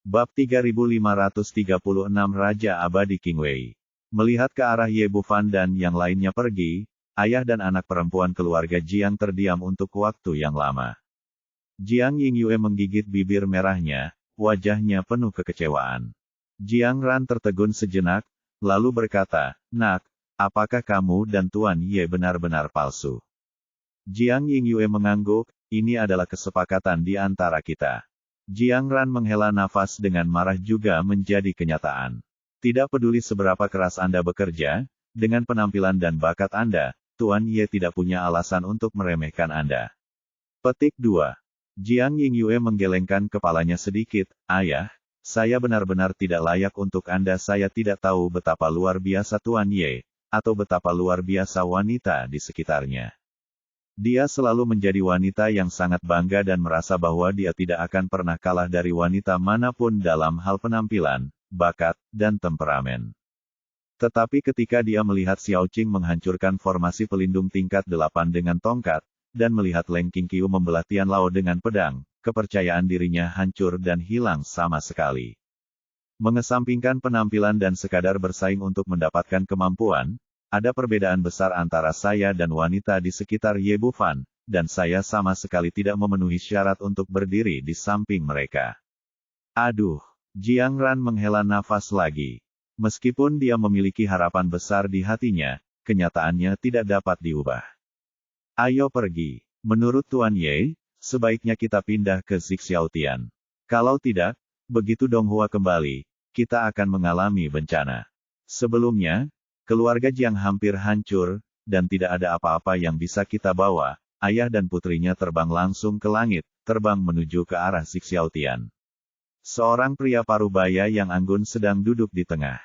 Bab 3536 Raja Abadi Qing Wei. Melihat ke arah Ye Bufan dan yang lainnya pergi, ayah dan anak perempuan keluarga Jiang terdiam untuk waktu yang lama. Jiang Yingyue menggigit bibir merahnya, wajahnya penuh kekecewaan. Jiang Ran tertegun sejenak, lalu berkata, "Nak, apakah kamu dan Tuan Ye benar-benar palsu?" Jiang Yingyue mengangguk, "Ini adalah kesepakatan di antara kita." Jiang Ran menghela nafas dengan marah juga menjadi kenyataan. Tidak peduli seberapa keras Anda bekerja, dengan penampilan dan bakat Anda, Tuan Ye tidak punya alasan untuk meremehkan Anda. Petik 2. Jiang Yingyue menggelengkan kepalanya sedikit, "Ayah, saya benar-benar tidak layak untuk Anda. Saya tidak tahu betapa luar biasa Tuan Ye, atau betapa luar biasa wanita di sekitarnya. Dia selalu menjadi wanita yang sangat bangga dan merasa bahwa dia tidak akan pernah kalah dari wanita manapun dalam hal penampilan, bakat, dan temperamen. Tetapi ketika dia melihat Xiao Qing menghancurkan formasi pelindung tingkat 8 dengan tongkat, dan melihat Leng Qingqiu membelah Tian Lao dengan pedang, kepercayaan dirinya hancur dan hilang sama sekali. Mengesampingkan penampilan dan sekadar bersaing untuk mendapatkan kemampuan, ada perbedaan besar antara saya dan wanita di sekitar Ye Bufan, dan saya sama sekali tidak memenuhi syarat untuk berdiri di samping mereka." Aduh, Jiang Ran menghela nafas lagi. Meskipun dia memiliki harapan besar di hatinya, kenyataannya tidak dapat diubah. "Ayo pergi. Menurut Tuan Ye, sebaiknya kita pindah ke Xiaotian. Kalau tidak, begitu Donghua kembali, kita akan mengalami bencana. Sebelumnya, keluarga Jiang hampir hancur, dan tidak ada apa-apa yang bisa kita bawa." Ayah dan putrinya terbang langsung ke langit, terbang menuju ke arah Xiaotian. Seorang pria parubaya yang anggun sedang duduk di tengah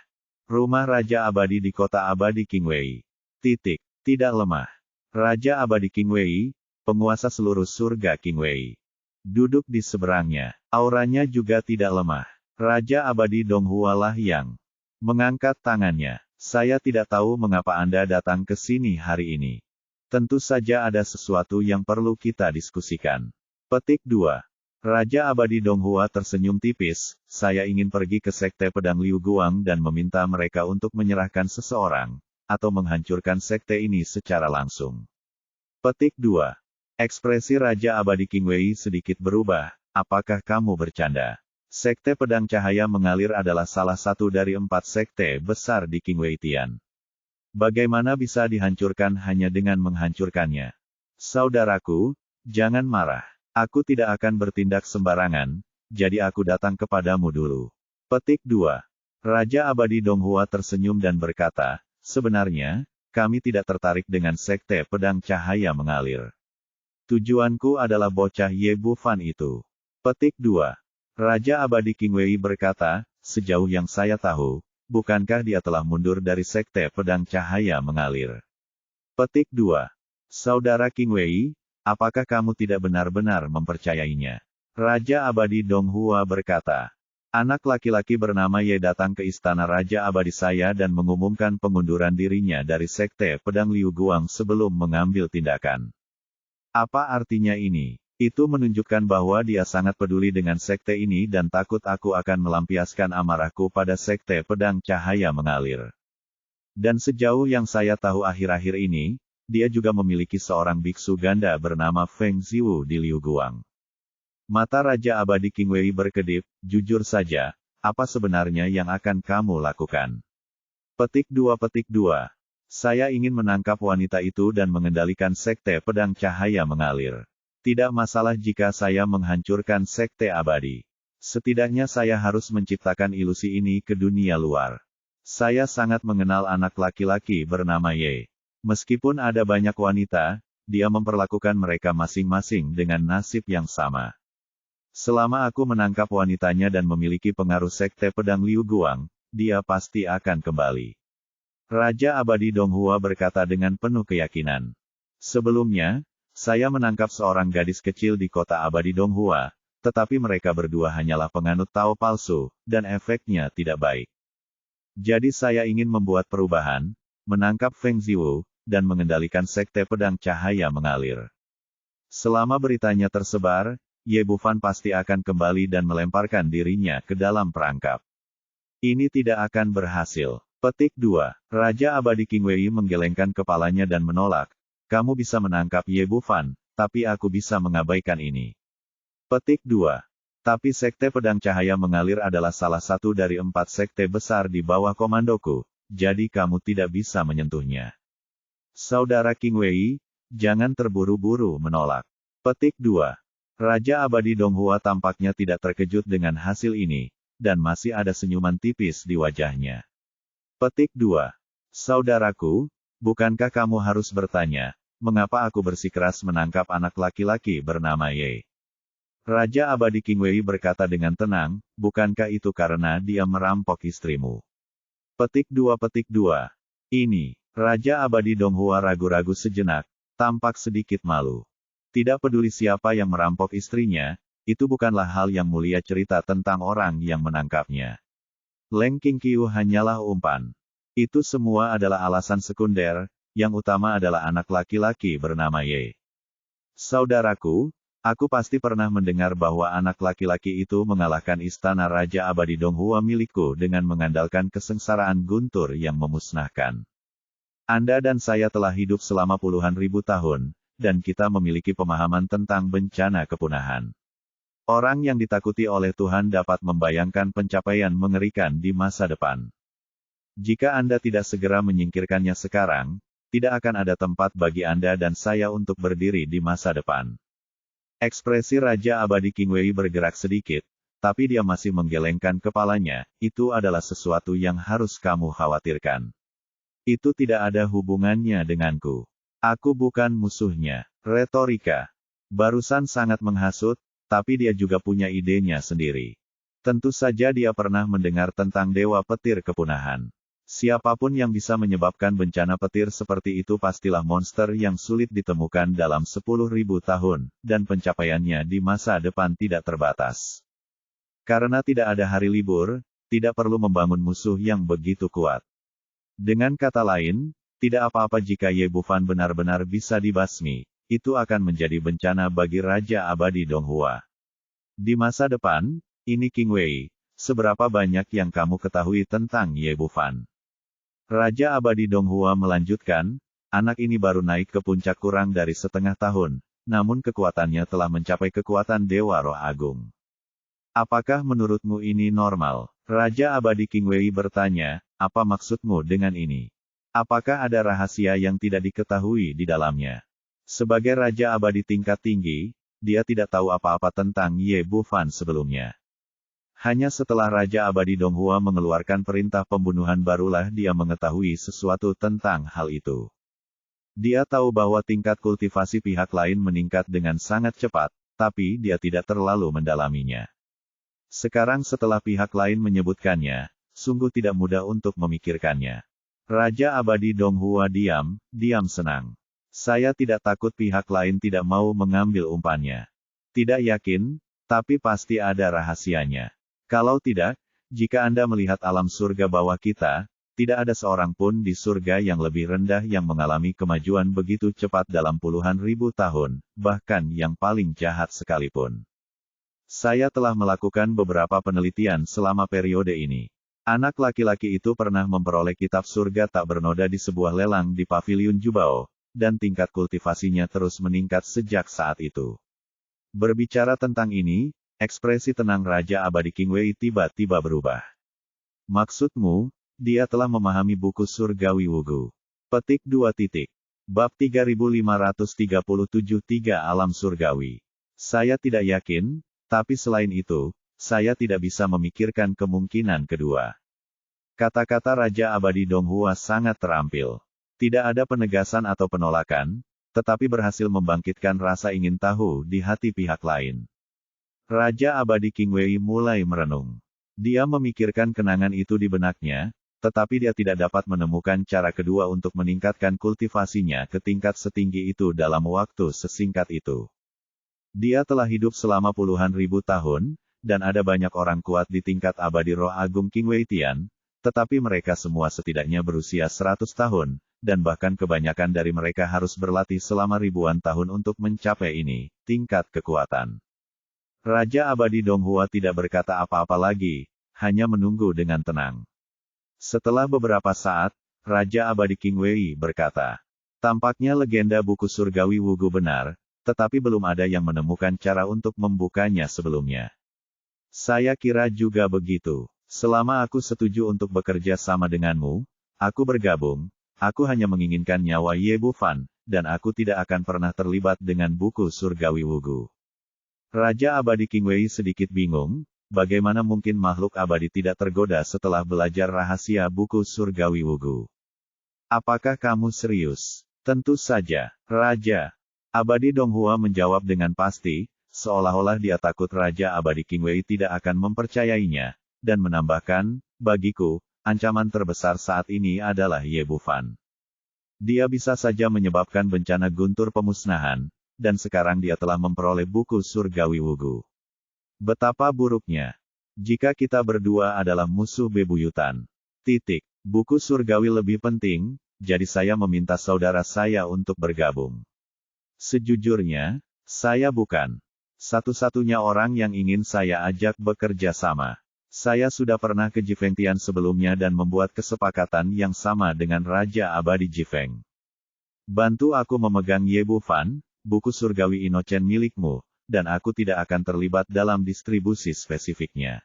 rumah Raja Abadi di kota Abadi Qing Wei. Tidak lemah. Raja Abadi Qing Wei, penguasa seluruh surga Qing Wei, duduk di seberangnya. Auranya juga tidak lemah. Raja Abadi Donghua lah yang mengangkat tangannya. "Saya tidak tahu mengapa Anda datang ke sini hari ini. Tentu saja ada sesuatu yang perlu kita diskusikan." Petik 2. Raja Abadi Donghua tersenyum tipis, "Saya ingin pergi ke Sekte Pedang Liu Guang dan meminta mereka untuk menyerahkan seseorang, atau menghancurkan sekte ini secara langsung." Petik 2. Ekspresi Raja Abadi Qing Wei sedikit berubah, "Apakah kamu bercanda? Sekte Pedang Cahaya Mengalir adalah salah satu dari 4 sekte besar di Qing Wei Tian. Bagaimana bisa dihancurkan hanya dengan menghancurkannya? Saudaraku, jangan marah. Aku tidak akan bertindak sembarangan, jadi aku datang kepadamu dulu." Petik 2. Raja Abadi Donghua tersenyum dan berkata, "Sebenarnya, kami tidak tertarik dengan Sekte Pedang Cahaya Mengalir. Tujuanku adalah bocah Ye Bufan itu." Petik 2. Raja Abadi Qing Wei berkata, "Sejauh yang saya tahu, bukankah dia telah mundur dari Sekte Pedang Cahaya Mengalir?" Petik 2. Saudara Qing Wei, apakah kamu tidak benar-benar mempercayainya? Raja Abadi Donghua berkata, "Anak laki-laki bernama Ye datang ke istana Raja Abadi saya dan mengumumkan pengunduran dirinya dari Sekte Pedang Liu Guang sebelum mengambil tindakan. Apa artinya ini? Itu menunjukkan bahwa dia sangat peduli dengan sekte ini dan takut aku akan melampiaskan amarahku pada Sekte Pedang Cahaya Mengalir. Dan sejauh yang saya tahu akhir-akhir ini, dia juga memiliki seorang biksu ganda bernama Feng Ziwu di Liu Guang." Mata Raja Abadi Qing Wei berkedip, "Jujur saja, apa sebenarnya yang akan kamu lakukan?" Petik 2. Saya ingin menangkap wanita itu dan mengendalikan Sekte Pedang Cahaya Mengalir. Tidak masalah jika saya menghancurkan Sekte Abadi. Setidaknya saya harus menciptakan ilusi ini ke dunia luar. Saya sangat mengenal anak laki-laki bernama Ye. Meskipun ada banyak wanita, dia memperlakukan mereka masing-masing dengan nasib yang sama. Selama aku menangkap wanitanya dan memiliki pengaruh Sekte Pedang Liu Guang, dia pasti akan kembali." Raja Abadi Donghua berkata dengan penuh keyakinan. "Sebelumnya, saya menangkap seorang gadis kecil di kota Abadi Donghua, tetapi mereka berdua hanyalah penganut Tao palsu, dan efeknya tidak baik. Jadi saya ingin membuat perubahan, menangkap Feng Ziwu, dan mengendalikan Sekte Pedang Cahaya Mengalir." Selama beritanya tersebar, Ye Bufan pasti akan kembali dan melemparkan dirinya ke dalam perangkap. Ini tidak akan berhasil. Petik 2. Raja Abadi King Wei menggelengkan kepalanya dan menolak. Kamu bisa menangkap Ye Bufan, tapi aku bisa mengabaikan ini. Petik 2. Tapi Sekte Pedang Cahaya Mengalir adalah salah satu dari 4 sekte besar di bawah komandoku, jadi kamu tidak bisa menyentuhnya. Saudara King Wei, jangan terburu-buru menolak. Petik 2. Raja Abadi Donghua tampaknya tidak terkejut dengan hasil ini, dan masih ada senyuman tipis di wajahnya. Petik 2. Saudaraku, bukankah kamu harus bertanya, mengapa aku bersikeras menangkap anak laki-laki bernama Ye? Raja Abadi King Wei berkata dengan tenang, bukankah itu karena dia merampok istrimu? Petik 2. Ini, Raja Abadi Donghua ragu-ragu sejenak, tampak sedikit malu. Tidak peduli siapa yang merampok istrinya, itu bukanlah hal yang mulia cerita tentang orang yang menangkapnya. Leng Qingqiu hanyalah umpan. Itu semua adalah alasan sekunder, yang utama adalah anak laki-laki bernama Ye. Saudaraku, aku pasti pernah mendengar bahwa anak laki-laki itu mengalahkan istana Raja Abadi Donghua milikku dengan mengandalkan kesengsaraan guntur yang memusnahkan. Anda dan saya telah hidup selama puluhan ribu tahun, dan kita memiliki pemahaman tentang bencana kepunahan. Orang yang ditakuti oleh Tuhan dapat membayangkan pencapaian mengerikan di masa depan. Jika Anda tidak segera menyingkirkannya sekarang, tidak akan ada tempat bagi Anda dan saya untuk berdiri di masa depan. Ekspresi Raja Abadi King Wei bergerak sedikit, tapi dia masih menggelengkan kepalanya. Itu adalah sesuatu yang harus kamu khawatirkan. Itu tidak ada hubungannya denganku. Aku bukan musuhnya. Retorika. Barusan sangat menghasut, tapi dia juga punya idenya sendiri. Tentu saja dia pernah mendengar tentang Dewa Petir Kepunahan. Siapapun yang bisa menyebabkan bencana petir seperti itu pastilah monster yang sulit ditemukan dalam 10.000 tahun, dan pencapaiannya di masa depan tidak terbatas. Karena tidak ada hari libur, tidak perlu membangun musuh yang begitu kuat. Dengan kata lain, tidak apa-apa jika Ye Bufan benar-benar bisa dibasmi, itu akan menjadi bencana bagi Raja Abadi Donghua. Di masa depan, ini King Wei, seberapa banyak yang kamu ketahui tentang Ye Bufan? Raja Abadi Donghua melanjutkan, anak ini baru naik ke puncak kurang dari setengah tahun, namun kekuatannya telah mencapai kekuatan Dewa Roh Agung. Apakah menurutmu ini normal? Raja Abadi King Wei bertanya, apa maksudmu dengan ini? Apakah ada rahasia yang tidak diketahui di dalamnya? Sebagai Raja Abadi tingkat tinggi, dia tidak tahu apa-apa tentang Ye Bufan sebelumnya. Hanya setelah Raja Abadi Donghua mengeluarkan perintah pembunuhan barulah dia mengetahui sesuatu tentang hal itu. Dia tahu bahwa tingkat kultivasi pihak lain meningkat dengan sangat cepat, tapi dia tidak terlalu mendalaminya. Sekarang setelah pihak lain menyebutkannya, sungguh tidak mudah untuk memikirkannya. Raja Abadi Donghua diam senang. Saya tidak takut pihak lain tidak mau mengambil umpannya. Tidak yakin, tapi pasti ada rahasianya. Kalau tidak, jika Anda melihat alam surga bawah kita, tidak ada seorang pun di surga yang lebih rendah yang mengalami kemajuan begitu cepat dalam puluhan ribu tahun, bahkan yang paling jahat sekalipun. Saya telah melakukan beberapa penelitian selama periode ini. Anak laki-laki itu pernah memperoleh kitab surga tak bernoda di sebuah lelang di Paviliun Jubao, dan tingkat kultivasinya terus meningkat sejak saat itu. Berbicara tentang ini, ekspresi tenang Raja Abadi King Wei tiba-tiba berubah. Maksudmu, dia telah memahami buku surgawi Wugu. Petik 2. Bab 3537 3 Alam Surgawi. Saya tidak yakin, tapi selain itu, saya tidak bisa memikirkan kemungkinan kedua. Kata-kata Raja Abadi Donghua sangat terampil. Tidak ada penegasan atau penolakan, tetapi berhasil membangkitkan rasa ingin tahu di hati pihak lain. Raja Abadi King Wei mulai merenung. Dia memikirkan kenangan itu di benaknya, tetapi dia tidak dapat menemukan cara kedua untuk meningkatkan kultivasinya ke tingkat setinggi itu dalam waktu sesingkat itu. Dia telah hidup selama puluhan ribu tahun, dan ada banyak orang kuat di tingkat abadi roh agung King Wei Tian, tetapi mereka semua setidaknya berusia 100 tahun, dan bahkan kebanyakan dari mereka harus berlatih selama ribuan tahun untuk mencapai ini, tingkat kekuatan. Raja Abadi Donghua tidak berkata apa-apa lagi, hanya menunggu dengan tenang. Setelah beberapa saat, Raja Abadi Qing Wei berkata, tampaknya legenda buku surgawi Wugu benar, tetapi belum ada yang menemukan cara untuk membukanya sebelumnya. Saya kira juga begitu. Selama aku setuju untuk bekerja sama denganmu, aku bergabung, aku hanya menginginkan nyawa Ye Bufan, dan aku tidak akan pernah terlibat dengan buku surgawi Wugu. Raja Abadi Qing Wei sedikit bingung, bagaimana mungkin makhluk abadi tidak tergoda setelah belajar rahasia buku surgawi Wugu. Apakah kamu serius? Tentu saja, Raja. Abadi Donghua menjawab dengan pasti, seolah-olah dia takut Raja Abadi Qing Wei tidak akan mempercayainya, dan menambahkan, bagiku, ancaman terbesar saat ini adalah Ye Bufan. Dia bisa saja menyebabkan bencana guntur pemusnahan, dan sekarang dia telah memperoleh buku surgawi Wugu. Betapa buruknya. Jika kita berdua adalah musuh bebuyutan. Buku surgawi lebih penting, jadi saya meminta saudara saya untuk bergabung. Sejujurnya, saya bukan satu-satunya orang yang ingin saya ajak bekerja sama. Saya sudah pernah ke Jifengtian sebelumnya dan membuat kesepakatan yang sama dengan Raja Abadi Jifeng. Bantu aku memegang Ye Bufan, buku surgawi Inochen milikmu, dan aku tidak akan terlibat dalam distribusi spesifiknya.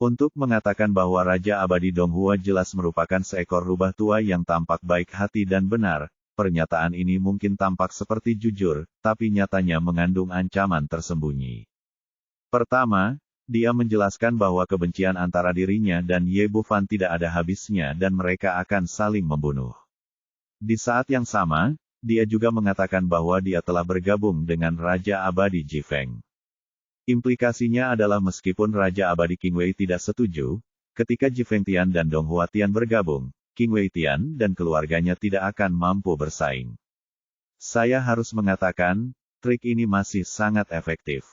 Untuk mengatakan bahwa Raja Abadi Donghua jelas merupakan seekor rubah tua yang tampak baik hati dan benar, pernyataan ini mungkin tampak seperti jujur, tapi nyatanya mengandung ancaman tersembunyi. Pertama, dia menjelaskan bahwa kebencian antara dirinya dan Ye Bufan tidak ada habisnya dan mereka akan saling membunuh. Di saat yang sama, dia juga mengatakan bahwa dia telah bergabung dengan Raja Abadi Jifeng. Implikasinya adalah meskipun Raja Abadi Qing Wei tidak setuju, ketika Jifengtian dan Donghua Tian bergabung, Qing Wei Tian dan keluarganya tidak akan mampu bersaing. Saya harus mengatakan, trik ini masih sangat efektif.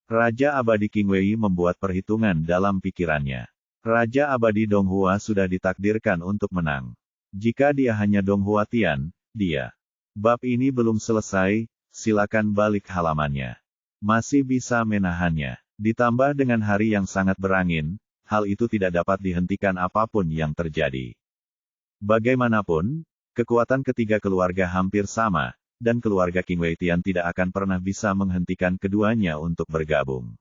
Raja Abadi Qing Wei membuat perhitungan dalam pikirannya. Raja Abadi Donghua sudah ditakdirkan untuk menang. Jika dia hanya Donghua Tian, dia. Bab ini belum selesai, silakan balik halamannya. Masih bisa menahannya. Ditambah dengan hari yang sangat berangin, hal itu tidak dapat dihentikan apapun yang terjadi. Bagaimanapun, kekuatan ketiga keluarga hampir sama, dan keluarga Qing Wei Tian tidak akan pernah bisa menghentikan keduanya untuk bergabung.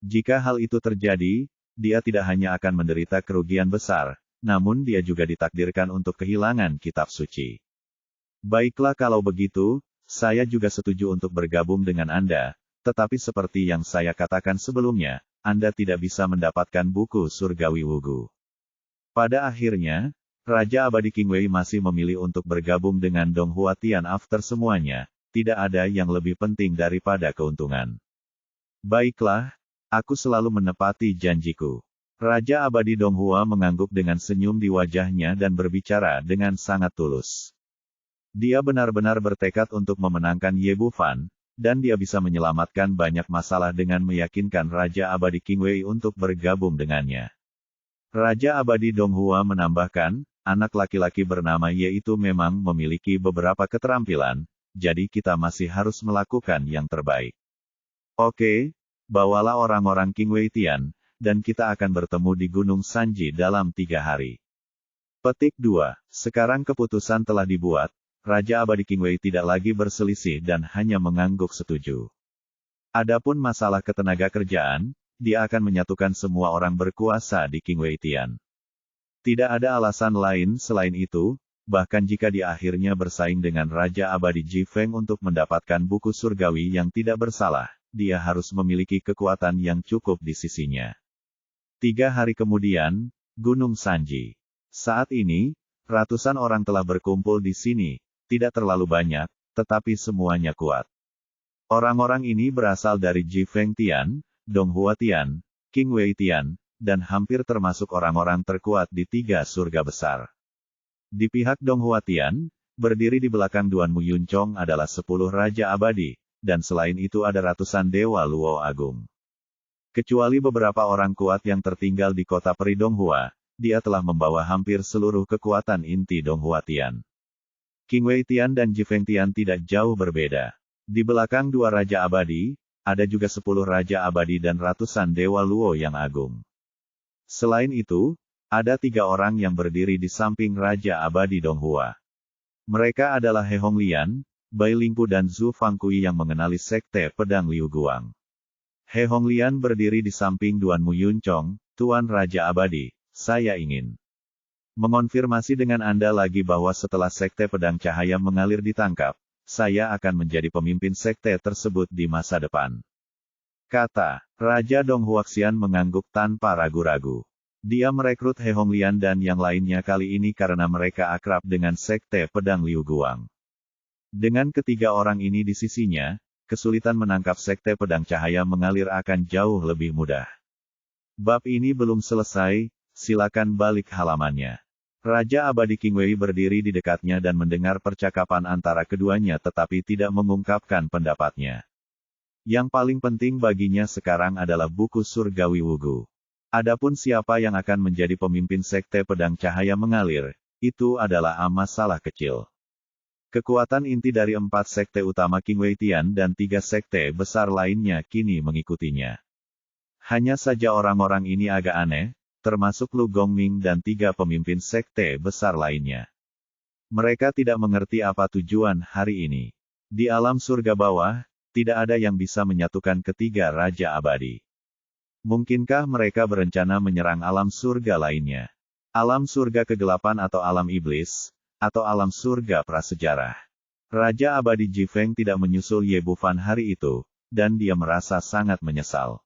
Jika hal itu terjadi, dia tidak hanya akan menderita kerugian besar, namun dia juga ditakdirkan untuk kehilangan kitab suci. Baiklah kalau begitu, saya juga setuju untuk bergabung dengan Anda, tetapi seperti yang saya katakan sebelumnya, Anda tidak bisa mendapatkan buku surgawi Wugu. Pada akhirnya, Raja Abadi Qing Wei masih memilih untuk bergabung dengan Donghua Tian after semuanya, tidak ada yang lebih penting daripada keuntungan. Baiklah, aku selalu menepati janjiku. Raja Abadi Donghua mengangguk dengan senyum di wajahnya dan berbicara dengan sangat tulus. Dia benar-benar bertekad untuk memenangkan Ye Bufan, dan dia bisa menyelamatkan banyak masalah dengan meyakinkan Raja Abadi Qing Wei untuk bergabung dengannya. Raja Abadi Donghua menambahkan, anak laki-laki bernama Ye itu memang memiliki beberapa keterampilan, jadi kita masih harus melakukan yang terbaik. Oke, bawalah orang-orang Qing Wei Tian, dan kita akan bertemu di Gunung Sanji dalam 3 hari. Petik 2. Sekarang keputusan telah dibuat. Raja Abadi Qing Wei tidak lagi berselisih dan hanya mengangguk setuju. Adapun masalah ketenaga kerjaan, dia akan menyatukan semua orang berkuasa di Qing Wei Tian. Tidak ada alasan lain selain itu, bahkan jika dia akhirnya bersaing dengan Raja Abadi Jifeng untuk mendapatkan buku surgawi yang tidak bersalah, dia harus memiliki kekuatan yang cukup di sisinya. 3 hari kemudian, Gunung Sanji. Saat ini, ratusan orang telah berkumpul di sini. Tidak terlalu banyak, tetapi semuanya kuat. Orang-orang ini berasal dari Jifengtian, Donghua Tian, Qing Wei Tian, dan hampir termasuk orang-orang terkuat di 3 surga besar. Di pihak Donghua Tian, berdiri di belakang Duan Mu Yuncong adalah 10 Raja Abadi, dan selain itu ada ratusan Dewa Luo Agung. Kecuali beberapa orang kuat yang tertinggal di kota Peri Donghua, dia telah membawa hampir seluruh kekuatan inti Donghua Tian. Qing Wei Tian dan Jifengtian tidak jauh berbeda. Di belakang 2 Raja Abadi, ada juga 10 Raja Abadi dan ratusan Dewa Luo yang agung. Selain itu, ada 3 orang yang berdiri di samping Raja Abadi Donghua. Mereka adalah He Honglian, Bai Lingpu dan Zhu Fangkui yang mengenali Sekte Pedang Liu Guang. He Honglian berdiri di samping Duan Mu Yuncong, Tuan Raja Abadi. Saya ingin mengonfirmasi dengan Anda lagi bahwa setelah Sekte Pedang Cahaya mengalir ditangkap, saya akan menjadi pemimpin sekte tersebut di masa depan. Kata Raja Donghuaxian mengangguk tanpa ragu-ragu. Dia merekrut He Honglian dan yang lainnya kali ini karena mereka akrab dengan Sekte Pedang Liu Guang. Dengan ketiga orang ini di sisinya, kesulitan menangkap Sekte Pedang Cahaya mengalir akan jauh lebih mudah. Bab ini belum selesai, silakan balik halamannya. Raja Abadi Qingwei berdiri di dekatnya dan mendengar percakapan antara keduanya tetapi tidak mengungkapkan pendapatnya. Yang paling penting baginya sekarang adalah buku surgawi Wugu. Adapun siapa yang akan menjadi pemimpin Sekte Pedang Cahaya mengalir, itu adalah masalah kecil. Kekuatan inti dari 4 sekte utama Qingwei Tian dan 3 sekte besar lainnya kini mengikutinya. Hanya saja orang-orang ini agak aneh, termasuk Lu Gongming dan 3 pemimpin sekte besar lainnya. Mereka tidak mengerti apa tujuan hari ini. Di alam surga bawah, tidak ada yang bisa menyatukan ketiga Raja Abadi. Mungkinkah mereka berencana menyerang alam surga lainnya? Alam surga kegelapan atau alam iblis, atau alam surga prasejarah. Raja Abadi Jifeng tidak menyusul Ye Bufan hari itu, dan dia merasa sangat menyesal.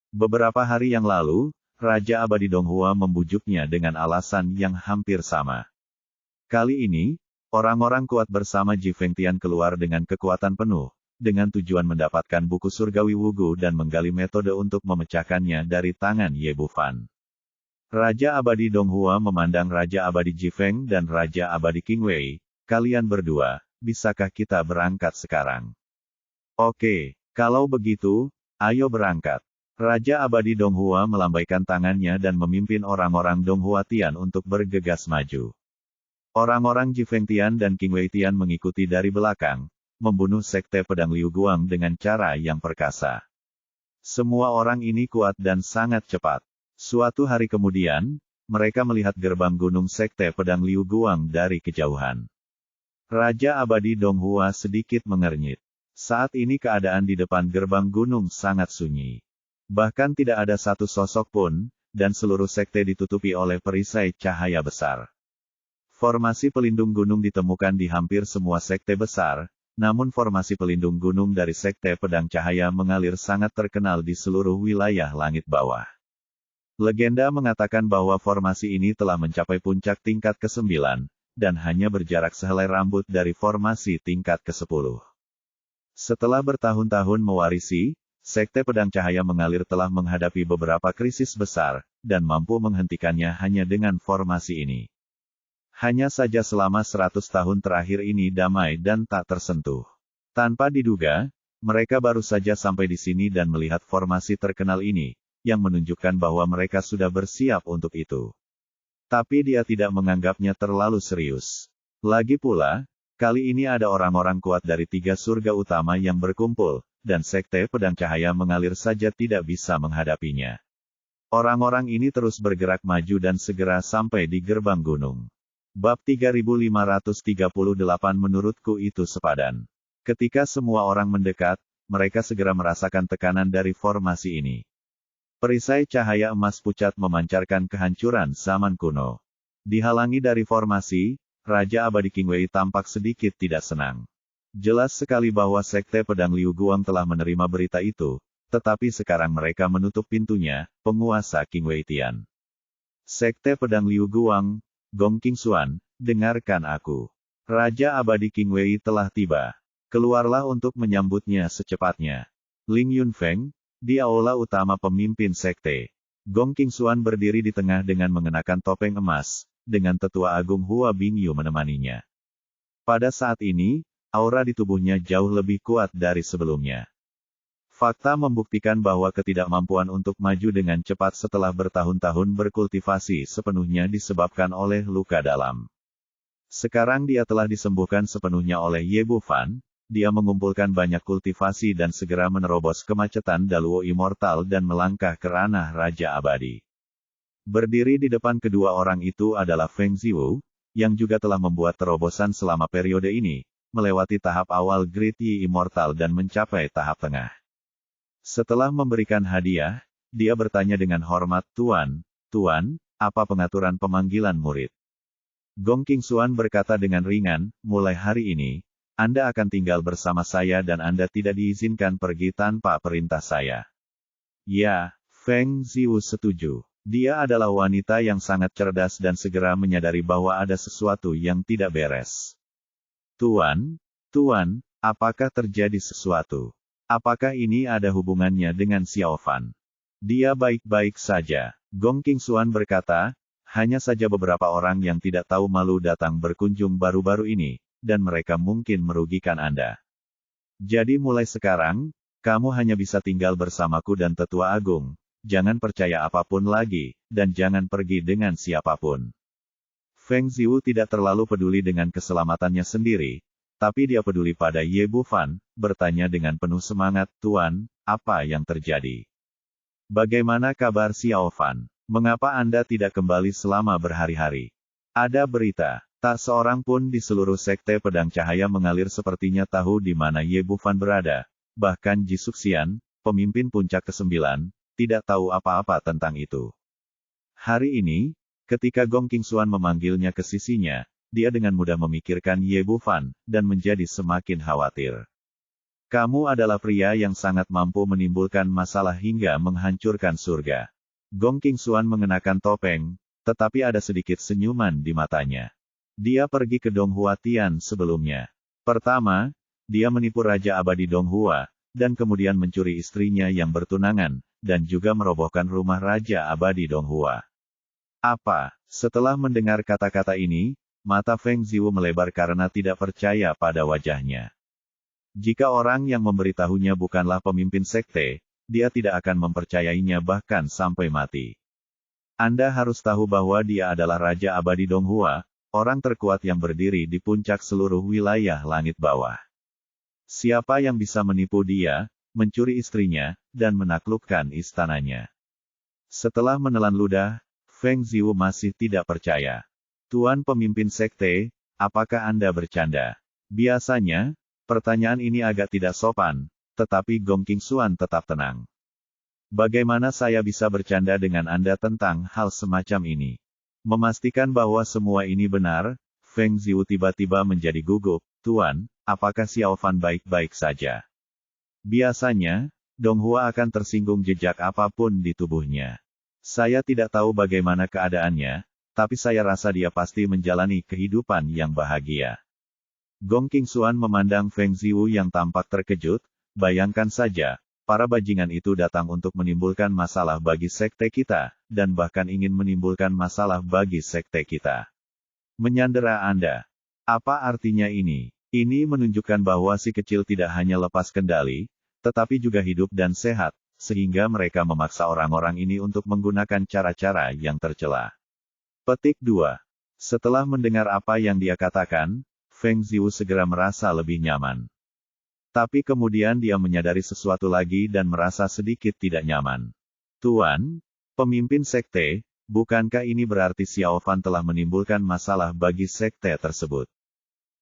Beberapa hari yang lalu, Raja Abadi Donghua membujuknya dengan alasan yang hampir sama. Kali ini, orang-orang kuat bersama Jifeng Tian keluar dengan kekuatan penuh, dengan tujuan mendapatkan buku surgawi Wugu dan menggali metode untuk memecahkannya dari tangan Ye Bufan. Raja Abadi Donghua memandang Raja Abadi Jifeng dan Raja Abadi Qingwei, kalian berdua, bisakah kita berangkat sekarang? Oke, kalau begitu, ayo berangkat. Raja Abadi Donghua melambaikan tangannya dan memimpin orang-orang Donghua Tian untuk bergegas maju. Orang-orang Jifeng Tian dan Qingwei Tian mengikuti dari belakang, membunuh Sekte Pedang Liu Guang dengan cara yang perkasa. Semua orang ini kuat dan sangat cepat. Suatu hari kemudian, mereka melihat gerbang gunung Sekte Pedang Liu Guang dari kejauhan. Raja Abadi Donghua sedikit mengernyit. Saat ini keadaan di depan gerbang gunung sangat sunyi. Bahkan tidak ada satu sosok pun, dan seluruh sekte ditutupi oleh perisai cahaya besar. Formasi pelindung gunung ditemukan di hampir semua sekte besar, namun formasi pelindung gunung dari Sekte Pedang Cahaya mengalir sangat terkenal di seluruh wilayah langit bawah. Legenda mengatakan bahwa formasi ini telah mencapai puncak tingkat ke-9, dan hanya berjarak sehelai rambut dari formasi tingkat ke-10. Setelah bertahun-tahun mewarisi, Sekte Pedang Cahaya mengalir telah menghadapi beberapa krisis besar, dan mampu menghentikannya hanya dengan formasi ini. Hanya saja selama 100 tahun terakhir ini damai dan tak tersentuh. Tanpa diduga, mereka baru saja sampai di sini dan melihat formasi terkenal ini, yang menunjukkan bahwa mereka sudah bersiap untuk itu. Tapi dia tidak menganggapnya terlalu serius. Lagi pula, kali ini ada orang-orang kuat dari 3 surga utama yang berkumpul, dan Sekte Pedang Cahaya mengalir saja tidak bisa menghadapinya. Orang-orang ini terus bergerak maju dan segera sampai di gerbang gunung. Bab 3538 menurutku itu sepadan. Ketika semua orang mendekat, mereka segera merasakan tekanan dari formasi ini. Perisai cahaya emas pucat memancarkan kehancuran zaman kuno. Dihalangi dari formasi, Raja Abadi Qingwei tampak sedikit tidak senang. Jelas sekali bahwa Sekte Pedang Liu Guang telah menerima berita itu, tetapi sekarang mereka menutup pintunya, penguasa Qingwei Tian. Sekte Pedang Liu Guang, Gong Qingxuan, dengarkan aku. Raja Abadi Qingwei telah tiba. Keluarlah untuk menyambutnya secepatnya. Ling Yunfeng, di aula utama pemimpin sekte. Gong Qingxuan berdiri di tengah dengan mengenakan topeng emas, dengan tetua agung Hua Bingyu menemaninya. Pada saat ini, aura di tubuhnya jauh lebih kuat dari sebelumnya. Fakta membuktikan bahwa ketidakmampuan untuk maju dengan cepat setelah bertahun-tahun berkultivasi sepenuhnya disebabkan oleh luka dalam. Sekarang dia telah disembuhkan sepenuhnya oleh Ye Bufan, dia mengumpulkan banyak kultivasi dan segera menerobos kemacetan Daluo Immortal dan melangkah ke ranah Raja Abadi. Berdiri di depan kedua orang itu adalah Feng Ziwu, yang juga telah membuat terobosan selama periode ini, melewati tahap awal Great Yi Immortal dan mencapai tahap tengah. Setelah memberikan hadiah, dia bertanya dengan hormat, Tuan, apa pengaturan pemanggilan murid? Gong Qingxuan berkata dengan ringan, mulai hari ini, Anda akan tinggal bersama saya dan Anda tidak diizinkan pergi tanpa perintah saya. Ya, Feng Ziwu setuju. Dia adalah wanita yang sangat cerdas dan segera menyadari bahwa ada sesuatu yang tidak beres. Tuan, apakah terjadi sesuatu? Apakah ini ada hubungannya dengan Xiao Fan? Dia baik-baik saja. Gong Qingxuan berkata, hanya saja beberapa orang yang tidak tahu malu datang berkunjung baru-baru ini, dan mereka mungkin merugikan Anda. Jadi mulai sekarang, kamu hanya bisa tinggal bersamaku dan Tetua Agung. Jangan percaya apapun lagi, dan jangan pergi dengan siapapun. Feng Ziwu tidak terlalu peduli dengan keselamatannya sendiri, tapi dia peduli pada Ye Bufan, bertanya dengan penuh semangat, Tuan, apa yang terjadi? Bagaimana kabar Xiao Fan? Mengapa Anda tidak kembali selama berhari-hari? Ada berita, tak seorang pun di seluruh sekte pedang cahaya mengalir sepertinya tahu di mana Ye Bufan berada, bahkan Ji Suxian, pemimpin puncak ke-9, tidak tahu apa-apa tentang itu. Hari ini, ketika Gong Qingxuan memanggilnya ke sisinya, dia dengan mudah memikirkan Ye Bufan, dan menjadi semakin khawatir. Kamu adalah pria yang sangat mampu menimbulkan masalah hingga menghancurkan surga. Gong Qingxuan mengenakan topeng, tetapi ada sedikit senyuman di matanya. Dia pergi ke Donghua Tian sebelumnya. Pertama, dia menipu Raja Abadi Donghua, dan kemudian mencuri istrinya yang bertunangan, dan juga merobohkan rumah Raja Abadi Donghua. Apa? Setelah mendengar kata-kata ini, mata Feng Ziwu melebar karena tidak percaya pada wajahnya. Jika orang yang memberitahunya bukanlah pemimpin sekte, dia tidak akan mempercayainya bahkan sampai mati. Anda harus tahu bahwa dia adalah Raja Abadi Donghua, orang terkuat yang berdiri di puncak seluruh wilayah langit bawah. Siapa yang bisa menipu dia, mencuri istrinya, dan menaklukkan istananya? Setelah menelan ludah, Feng Ziwu masih tidak percaya. Tuan pemimpin sekte, apakah Anda bercanda? Biasanya, pertanyaan ini agak tidak sopan, tetapi Gong Qingxuan tetap tenang. Bagaimana saya bisa bercanda dengan Anda tentang hal semacam ini? Memastikan bahwa semua ini benar, Feng Ziwu tiba-tiba menjadi gugup, Tuan, apakah Xiao Fan baik-baik saja? Biasanya, Donghua akan tersinggung jejak apapun di tubuhnya. Saya tidak tahu bagaimana keadaannya, tapi saya rasa dia pasti menjalani kehidupan yang bahagia. Gong Qingxuan memandang Feng Ziwu yang tampak terkejut, bayangkan saja, para bajingan itu datang untuk menimbulkan masalah bagi sekte kita, dan bahkan ingin menimbulkan masalah bagi sekte kita. Menyandera Anda. Apa artinya ini? Ini menunjukkan bahwa si kecil tidak hanya lepas kendali, tetapi juga hidup dan sehat, sehingga mereka memaksa orang-orang ini untuk menggunakan cara-cara yang tercela. Petik 2. Setelah mendengar apa yang dia katakan, Feng Ziwu segera merasa lebih nyaman. Tapi kemudian dia menyadari sesuatu lagi dan merasa sedikit tidak nyaman. Tuan, pemimpin sekte, bukankah ini berarti Xiao Fan telah menimbulkan masalah bagi sekte tersebut?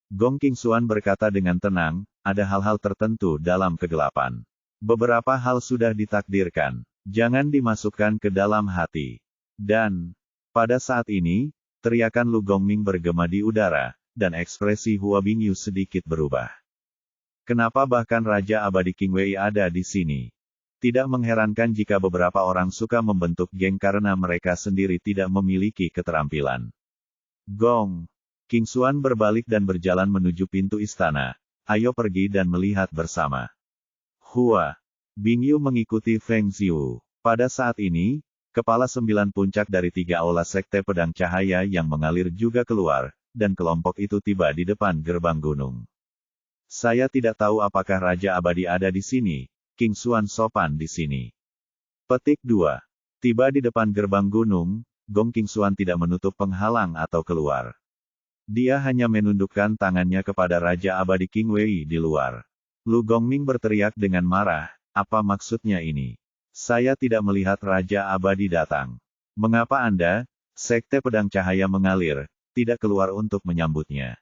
Gong Qingxuan berkata dengan tenang, ada hal-hal tertentu dalam kegelapan. Beberapa hal sudah ditakdirkan. Jangan dimasukkan ke dalam hati. Dan, pada saat ini, teriakan Lu Gongming bergema di udara, dan ekspresi Hua Bingyu sedikit berubah. Kenapa bahkan Raja Abadi Qingwei ada di sini? Tidak mengherankan jika beberapa orang suka membentuk geng karena mereka sendiri tidak memiliki keterampilan. Gong Qingxuan berbalik dan berjalan menuju pintu istana. Ayo pergi dan melihat bersama. Hua Bingyu mengikuti Feng Ziwu. Pada saat ini, kepala 9 puncak dari 3 aula sekte pedang cahaya yang mengalir juga keluar, dan kelompok itu tiba di depan gerbang gunung. Saya tidak tahu apakah Raja Abadi ada di sini, Qingxuan sopan di sini. Petik 2. Tiba di depan gerbang gunung, Gong Qingxuan tidak menutup penghalang atau keluar. Dia hanya menundukkan tangannya kepada Raja Abadi Qing Wei di luar. Lu Gongming berteriak dengan marah, apa maksudnya ini? Saya tidak melihat Raja Abadi datang. Mengapa Anda, Sekte Pedang Cahaya Mengalir, tidak keluar untuk menyambutnya?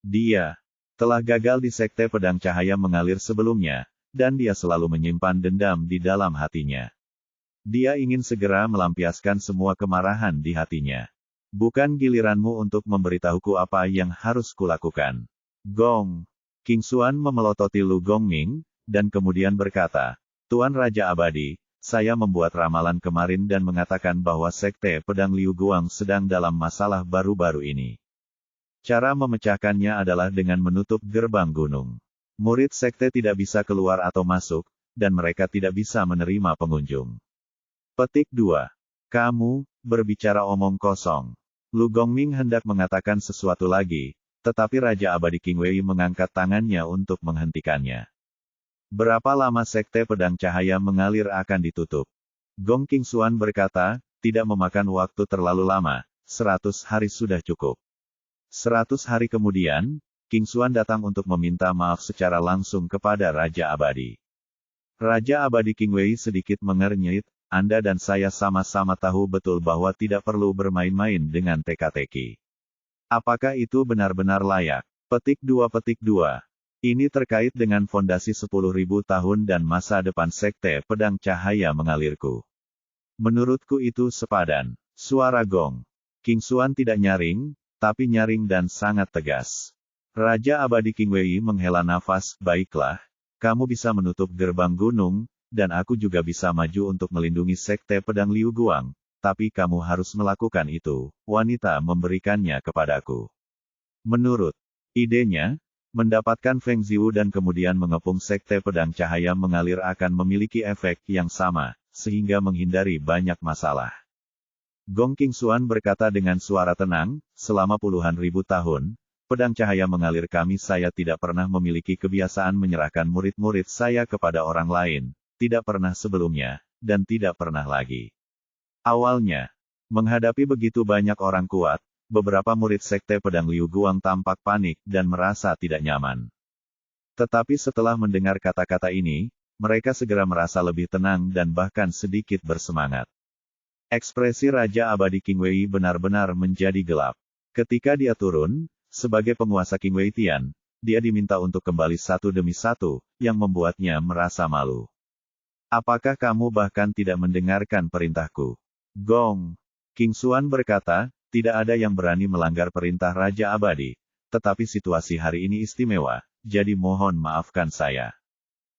Dia telah gagal di Sekte Pedang Cahaya Mengalir sebelumnya, dan dia selalu menyimpan dendam di dalam hatinya. Dia ingin segera melampiaskan semua kemarahan di hatinya. Bukan giliranmu untuk memberitahuku apa yang harus kulakukan. Gong. King Xuan memelototi Lu Gongming, dan kemudian berkata, Tuan Raja Abadi, saya membuat ramalan kemarin dan mengatakan bahwa Sekte Pedang Liu Guang sedang dalam masalah baru-baru ini. Cara memecahkannya adalah dengan menutup gerbang gunung. Murid Sekte tidak bisa keluar atau masuk, dan mereka tidak bisa menerima pengunjung. Petik 2. Kamu berbicara omong kosong. Lu Gongming hendak mengatakan sesuatu lagi, tetapi Raja Abadi Qing Wei mengangkat tangannya untuk menghentikannya. Berapa lama Sekte Pedang Cahaya Mengalir akan ditutup? Gong King Xuan berkata, tidak memakan waktu terlalu lama, 100 hari sudah cukup. 100 hari kemudian, King Xuan datang untuk meminta maaf secara langsung kepada Raja Abadi. Raja Abadi Qing Wei sedikit mengernyit, Anda dan saya sama-sama tahu betul bahwa tidak perlu bermain-main dengan teka-teki. Apakah itu benar-benar layak? Petik 2. Ini terkait dengan fondasi 10.000 tahun dan masa depan Sekte Pedang Cahaya Mengalirku. Menurutku itu sepadan. Suara gong. King Xuan tidak nyaring, tapi nyaring dan sangat tegas. Raja Abadi Qing Wei menghela nafas, baiklah, kamu bisa menutup gerbang gunung, dan aku juga bisa maju untuk melindungi Sekte Pedang Liu Guang, tapi kamu harus melakukan itu, wanita memberikannya kepadaku. Menurut idenya, mendapatkan Feng Ziwu dan kemudian mengepung Sekte Pedang Cahaya Mengalir akan memiliki efek yang sama, sehingga menghindari banyak masalah. Gong King Xuan berkata dengan suara tenang, selama puluhan ribu tahun, Pedang Cahaya Mengalir kami saya tidak pernah memiliki kebiasaan menyerahkan murid-murid saya kepada orang lain, tidak pernah sebelumnya, dan tidak pernah lagi. Awalnya, menghadapi begitu banyak orang kuat, beberapa murid Sekte Pedang Liu Guang tampak panik dan merasa tidak nyaman. Tetapi setelah mendengar kata-kata ini, mereka segera merasa lebih tenang dan bahkan sedikit bersemangat. Ekspresi Raja Abadi Qing Wei benar-benar menjadi gelap. Ketika dia turun, sebagai penguasa Qing Wei Tian, dia diminta untuk kembali satu demi satu, yang membuatnya merasa malu. Apakah kamu bahkan tidak mendengarkan perintahku? Gong. King Xuan berkata, tidak ada yang berani melanggar perintah Raja Abadi, tetapi situasi hari ini istimewa, jadi mohon maafkan saya.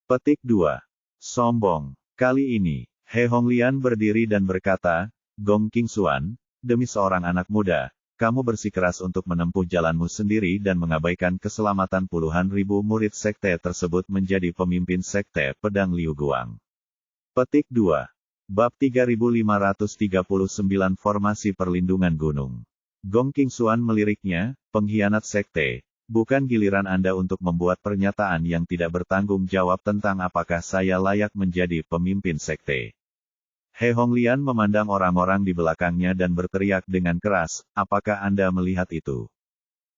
Petik 2. Sombong. Kali ini, He Honglian berdiri dan berkata, Gong King Xuan, demi seorang anak muda, kamu bersikeras untuk menempuh jalanmu sendiri dan mengabaikan keselamatan puluhan ribu murid sekte tersebut menjadi pemimpin Sekte Pedang Liu Guang. Petik 2. Bab 3539 Formasi Perlindungan Gunung. Gong King Xuan meliriknya, pengkhianat sekte, bukan giliran Anda untuk membuat pernyataan yang tidak bertanggung jawab tentang apakah saya layak menjadi pemimpin sekte. He Honglian memandang orang-orang di belakangnya dan berteriak dengan keras, apakah Anda melihat itu?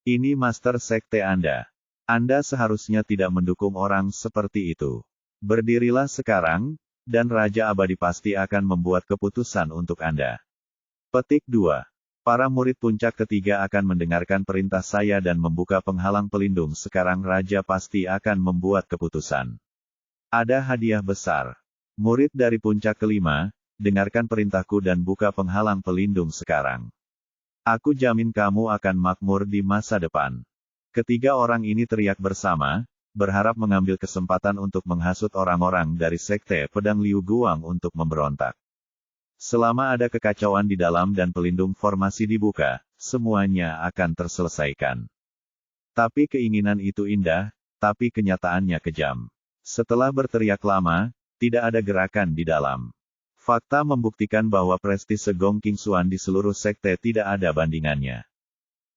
Ini master sekte Anda. Anda seharusnya tidak mendukung orang seperti itu. Berdirilah sekarang, dan Raja Abadi pasti akan membuat keputusan untuk Anda. Petik 2. Para murid puncak ketiga akan mendengarkan perintah saya dan membuka penghalang pelindung. Sekarang Raja pasti akan membuat keputusan. Ada hadiah besar. Murid dari puncak kelima, dengarkan perintahku dan buka penghalang pelindung sekarang. Aku jamin kamu akan makmur di masa depan. Ketiga orang ini teriak bersama, berharap mengambil kesempatan untuk menghasut orang-orang dari Sekte Pedang Liu Guang untuk memberontak. Selama ada kekacauan di dalam dan pelindung formasi dibuka, semuanya akan terselesaikan. Tapi keinginan itu indah, tapi kenyataannya kejam. Setelah berteriak lama, tidak ada gerakan di dalam. Fakta membuktikan bahwa prestise Gong King Xuan di seluruh sekte tidak ada bandingannya.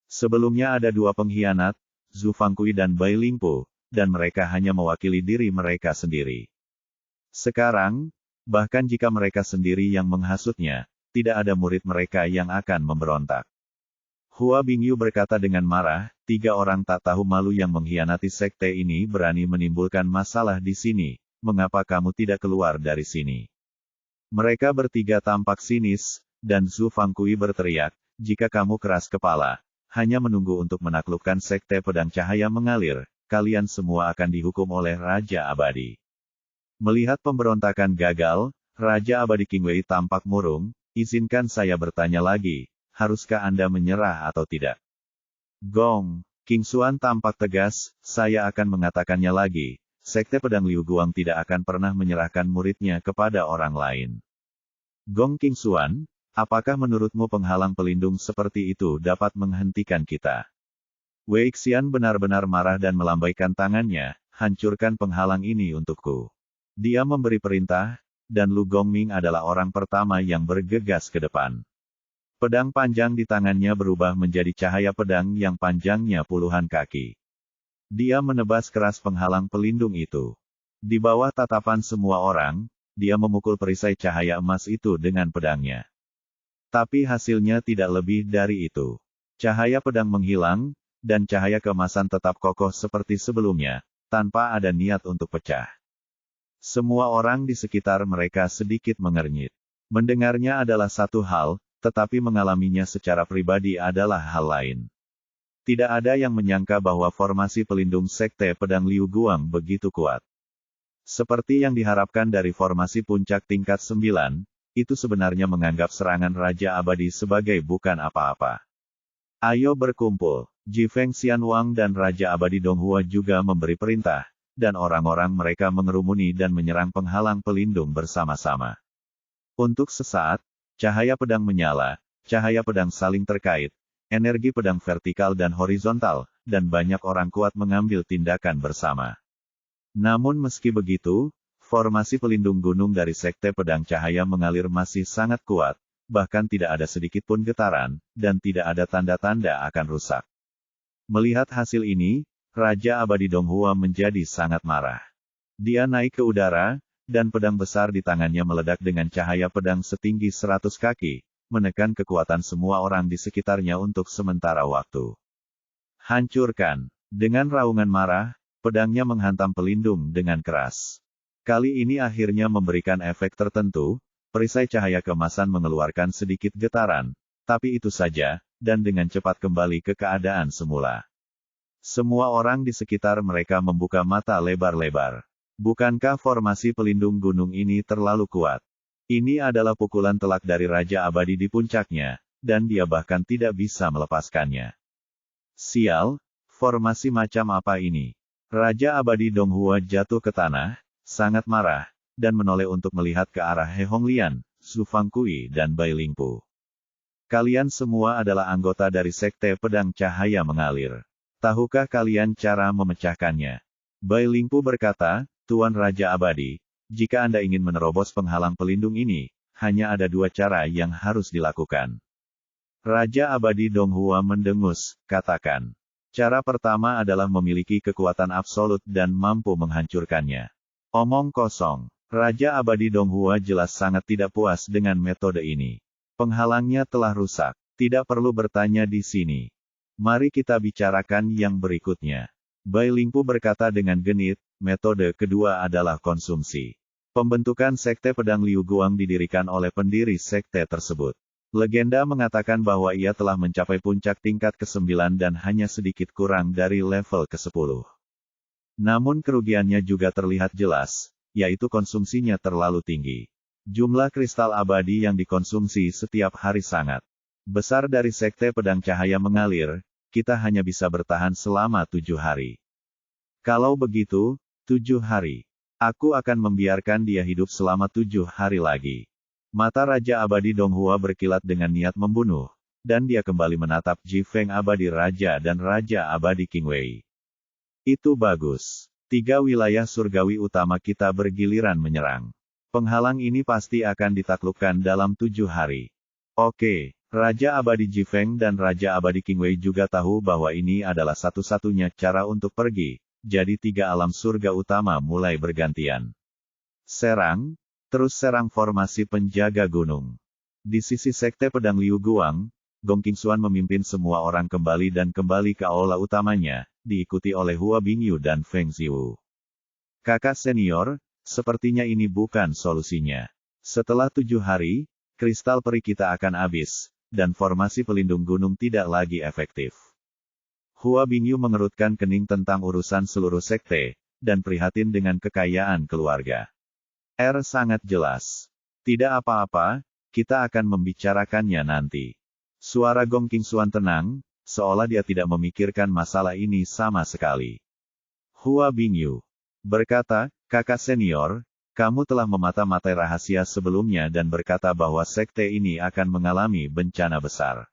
Sebelumnya ada dua pengkhianat, Zhu Fangqi dan Bai Lingpu, dan mereka hanya mewakili diri mereka sendiri. Sekarang, bahkan jika mereka sendiri yang menghasutnya, tidak ada murid mereka yang akan memberontak. Hua Bingyu berkata dengan marah, 3 orang tak tahu malu yang mengkhianati sekte ini berani menimbulkan masalah di sini, mengapa kamu tidak keluar dari sini? Mereka bertiga tampak sinis, dan Zhu Fangkui berteriak, jika kamu keras kepala, hanya menunggu untuk menaklukkan sekte pedang cahaya mengalir, kalian semua akan dihukum oleh Raja Abadi. Melihat pemberontakan gagal, Raja Abadi Qingwei tampak murung, izinkan saya bertanya lagi, haruskah Anda menyerah atau tidak? Gong, King Xuan tampak tegas, saya akan mengatakannya lagi, sekte pedang Liu Guang tidak akan pernah menyerahkan muridnya kepada orang lain. Gong King Xuan, apakah menurutmu penghalang pelindung seperti itu dapat menghentikan kita? Wei Xian benar-benar marah dan melambaikan tangannya, hancurkan penghalang ini untukku. Dia memberi perintah, dan Lu Gongming adalah orang pertama yang bergegas ke depan. Pedang panjang di tangannya berubah menjadi cahaya pedang yang panjangnya puluhan kaki. Dia menebas keras penghalang pelindung itu. Di bawah tatapan semua orang, dia memukul perisai cahaya emas itu dengan pedangnya. Tapi hasilnya tidak lebih dari itu. Cahaya pedang menghilang, dan cahaya keemasan tetap kokoh seperti sebelumnya, tanpa ada niat untuk pecah. Semua orang di sekitar mereka sedikit mengernyit. Mendengarnya adalah satu hal, tetapi mengalaminya secara pribadi adalah hal lain. Tidak ada yang menyangka bahwa formasi pelindung sekte pedang Liu Guang begitu kuat. Seperti yang diharapkan dari formasi puncak tingkat 9, itu sebenarnya menganggap serangan Raja Abadi sebagai bukan apa-apa. Ayo berkumpul. Ji Feng Xianwang dan Raja Abadi Donghua juga memberi perintah, dan orang-orang mereka mengerumuni dan menyerang penghalang pelindung bersama-sama. Untuk sesaat, cahaya pedang menyala, cahaya pedang saling terkait, energi pedang vertikal dan horizontal, dan banyak orang kuat mengambil tindakan bersama. Namun meski begitu, formasi pelindung gunung dari sekte pedang cahaya mengalir masih sangat kuat, bahkan tidak ada sedikit pun getaran, dan tidak ada tanda-tanda akan rusak. Melihat hasil ini, Raja Abadi Donghua menjadi sangat marah. Dia naik ke udara, dan pedang besar di tangannya meledak dengan cahaya pedang setinggi 100 kaki, menekan kekuatan semua orang di sekitarnya untuk sementara waktu. Hancurkan! Dengan raungan marah, pedangnya menghantam pelindung dengan keras. Kali ini akhirnya memberikan efek tertentu, perisai cahaya keemasan mengeluarkan sedikit getaran, tapi itu saja, dan dengan cepat kembali ke keadaan semula. Semua orang di sekitar mereka membuka mata lebar-lebar. Bukankah formasi pelindung gunung ini terlalu kuat? Ini adalah pukulan telak dari Raja Abadi di puncaknya, dan dia bahkan tidak bisa melepaskannya. Sial, formasi macam apa ini? Raja Abadi Donghua jatuh ke tanah, sangat marah, dan menoleh untuk melihat ke arah He Honglian, Zhu Fangkui dan Bai Lingpu. Kalian semua adalah anggota dari sekte pedang cahaya mengalir. Tahukah kalian cara memecahkannya? Bai Lingpu berkata, Tuan Raja Abadi, jika Anda ingin menerobos penghalang pelindung ini, hanya ada 2 cara yang harus dilakukan. Raja Abadi Donghua mendengus, katakan. Cara pertama adalah memiliki kekuatan absolut dan mampu menghancurkannya. Omong kosong. Raja Abadi Donghua jelas sangat tidak puas dengan metode ini. Penghalangnya telah rusak. Tidak perlu bertanya di sini. Mari kita bicarakan yang berikutnya. Bai Lingpu berkata dengan genit, metode kedua adalah konsumsi. Pembentukan sekte pedang Liu Guang didirikan oleh pendiri sekte tersebut. Legenda mengatakan bahwa ia telah mencapai puncak tingkat ke-9 dan hanya sedikit kurang dari level ke-10. Namun kerugiannya juga terlihat jelas, yaitu konsumsinya terlalu tinggi. Jumlah kristal abadi yang dikonsumsi setiap hari sangat besar dari sekte pedang cahaya mengalir, kita hanya bisa bertahan selama 7 hari. Kalau begitu, 7 hari. Aku akan membiarkan dia hidup selama 7 hari lagi. Mata Raja Abadi Donghua berkilat dengan niat membunuh, dan dia kembali menatap Ji Feng Abadi Raja dan Raja Abadi Qingwei. Itu bagus. 3 wilayah surgawi utama kita bergiliran menyerang. Penghalang ini pasti akan ditaklukkan dalam 7 hari. Oke, Raja Abadi Ji Feng dan Raja Abadi Qingwei juga tahu bahwa ini adalah satu-satunya cara untuk pergi. Jadi 3 alam surga utama mulai bergantian. Serang, terus serang formasi penjaga gunung. Di sisi sekte pedang Liu Guang, Gong Qingxuan memimpin semua orang kembali ke aula utamanya, diikuti oleh Hua Bingyu dan Feng Ziwu. Kakak senior, sepertinya ini bukan solusinya. Setelah 7 hari, kristal peri kita akan habis, dan formasi pelindung gunung tidak lagi efektif. Hua Bingyu mengerutkan kening tentang urusan seluruh sekte, dan prihatin dengan kekayaan keluarga. Sangat jelas. Tidak apa-apa, kita akan membicarakannya nanti. Suara Gong Qingxuan tenang, seolah dia tidak memikirkan masalah ini sama sekali. Hua Bingyu berkata, kakak senior, kamu telah memata-matai rahasia sebelumnya dan berkata bahwa sekte ini akan mengalami bencana besar.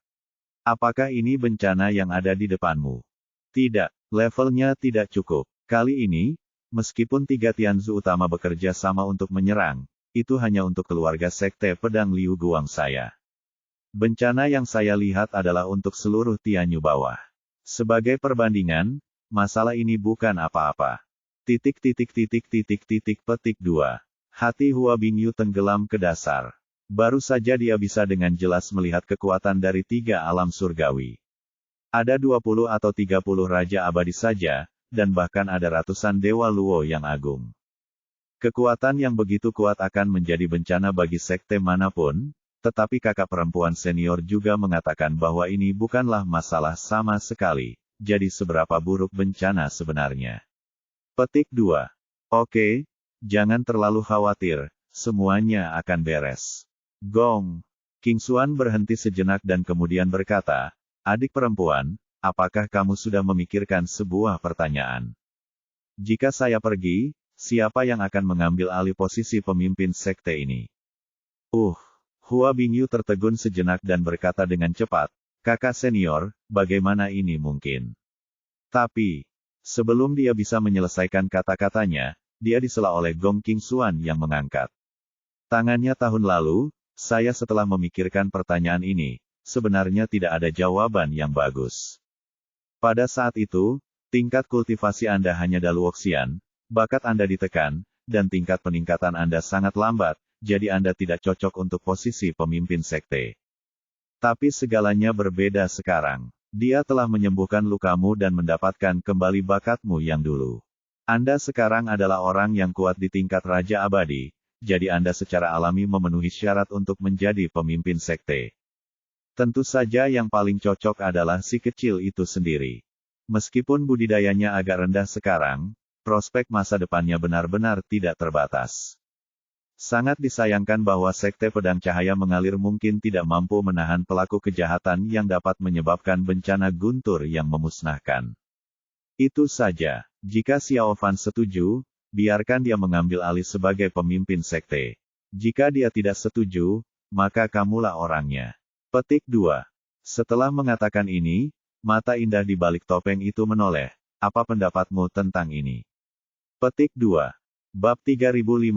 Apakah ini bencana yang ada di depanmu? Tidak, levelnya tidak cukup. Kali ini, meskipun 3 Tianzu utama bekerja sama untuk menyerang, itu hanya untuk keluarga sekte pedang Liu Guang saya. Bencana yang saya lihat adalah untuk seluruh Tianyu bawah. Sebagai perbandingan, masalah ini bukan apa-apa. Petik 2. Hati Hua Bingyu tenggelam ke dasar. Baru saja dia bisa dengan jelas melihat kekuatan dari 3 alam surgawi. Ada 20 atau 30 raja abadi saja, dan bahkan ada ratusan dewa Luo yang agung. Kekuatan yang begitu kuat akan menjadi bencana bagi sekte manapun, tetapi kakak perempuan senior juga mengatakan bahwa ini bukanlah masalah sama sekali, jadi seberapa buruk bencana sebenarnya. Petik 2. Oke, jangan terlalu khawatir, semuanya akan beres. Gong Qingxuan berhenti sejenak dan kemudian berkata, adik perempuan, apakah kamu sudah memikirkan sebuah pertanyaan? Jika saya pergi, siapa yang akan mengambil alih posisi pemimpin sekte ini? Hua Bingyu tertegun sejenak dan berkata dengan cepat, kakak senior, bagaimana ini mungkin? Tapi, sebelum dia bisa menyelesaikan kata-katanya, dia disela oleh Gong Qingxuan yang mengangkat tangannya. Tahun lalu, saya setelah memikirkan pertanyaan ini, sebenarnya tidak ada jawaban yang bagus. Pada saat itu, tingkat kultivasi Anda hanya Daluoxian, bakat Anda ditekan, dan tingkat peningkatan Anda sangat lambat, jadi Anda tidak cocok untuk posisi pemimpin sekte. Tapi segalanya berbeda sekarang. Dia telah menyembuhkan lukamu dan mendapatkan kembali bakatmu yang dulu. Anda sekarang adalah orang yang kuat di tingkat Raja Abadi, jadi Anda secara alami memenuhi syarat untuk menjadi pemimpin sekte. Tentu saja yang paling cocok adalah si kecil itu sendiri. Meskipun budidayanya agak rendah sekarang, prospek masa depannya benar-benar tidak terbatas. Sangat disayangkan bahwa sekte pedang cahaya mengalir mungkin tidak mampu menahan pelaku kejahatan yang dapat menyebabkan bencana guntur yang memusnahkan. Itu saja. Jika Xiao Fan setuju, biarkan dia mengambil alih sebagai pemimpin sekte. Jika dia tidak setuju, maka kamulah orangnya. Petik 2. Setelah mengatakan ini, mata indah di balik topeng itu menoleh. Apa pendapatmu tentang ini? Petik 2. Bab 3540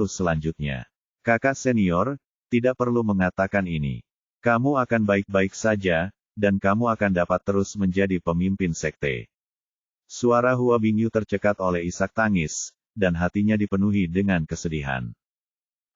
selanjutnya. Kakak senior, tidak perlu mengatakan ini. Kamu akan baik-baik saja, dan kamu akan dapat terus menjadi pemimpin sekte. Suara Hua Bingyu tercekat oleh isak tangis, dan hatinya dipenuhi dengan kesedihan.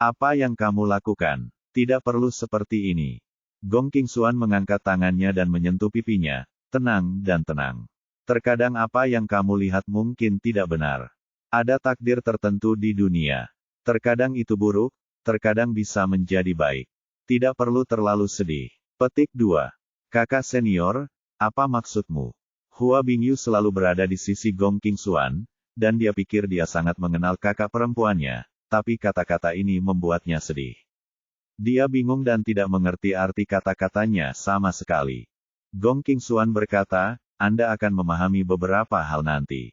Apa yang kamu lakukan? Tidak perlu seperti ini. Gong Qingxuan mengangkat tangannya dan menyentuh pipinya, tenang dan tenang. Terkadang apa yang kamu lihat mungkin tidak benar. Ada takdir tertentu di dunia. Terkadang itu buruk, terkadang bisa menjadi baik. Tidak perlu terlalu sedih. Petik 2. Kakak senior, apa maksudmu? Hua Bingyu selalu berada di sisi Gong Qingxuan, dan dia pikir dia sangat mengenal kakak perempuannya, tapi kata-kata ini membuatnya sedih. Dia bingung dan tidak mengerti arti kata-katanya sama sekali. Gong Qingxuan berkata, Anda akan memahami beberapa hal nanti.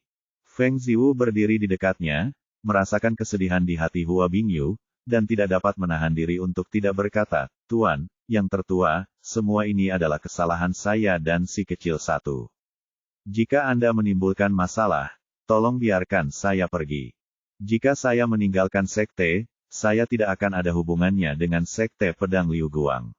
Feng Ziwu berdiri di dekatnya, merasakan kesedihan di hati Hua Bingyu, dan tidak dapat menahan diri untuk tidak berkata, Tuan, yang tertua, semua ini adalah kesalahan saya dan si kecil satu. Jika Anda menimbulkan masalah, tolong biarkan saya pergi. Jika saya meninggalkan sekte, saya tidak akan ada hubungannya dengan sekte pedang Liu Guang.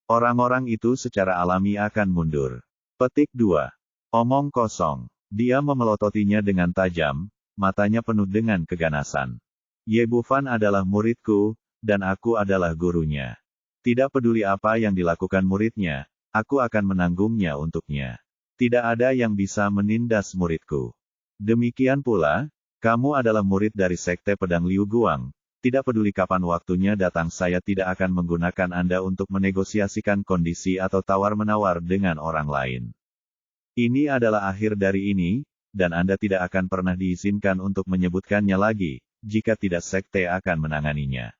Orang-orang itu secara alami akan mundur. Petik 2. Omong kosong. Dia memelototinya dengan tajam, matanya penuh dengan keganasan. Ye Bufan adalah muridku, dan aku adalah gurunya. Tidak peduli apa yang dilakukan muridnya, aku akan menanggungnya untuknya. Tidak ada yang bisa menindas muridku. Demikian pula, kamu adalah murid dari Sekte Pedang Liu Guang. Tidak peduli kapan waktunya datang, saya tidak akan menggunakan Anda untuk menegosiasikan kondisi atau tawar-menawar dengan orang lain. Ini adalah akhir dari ini, dan Anda tidak akan pernah diizinkan untuk menyebutkannya lagi, jika tidak Sekte akan menanganinya.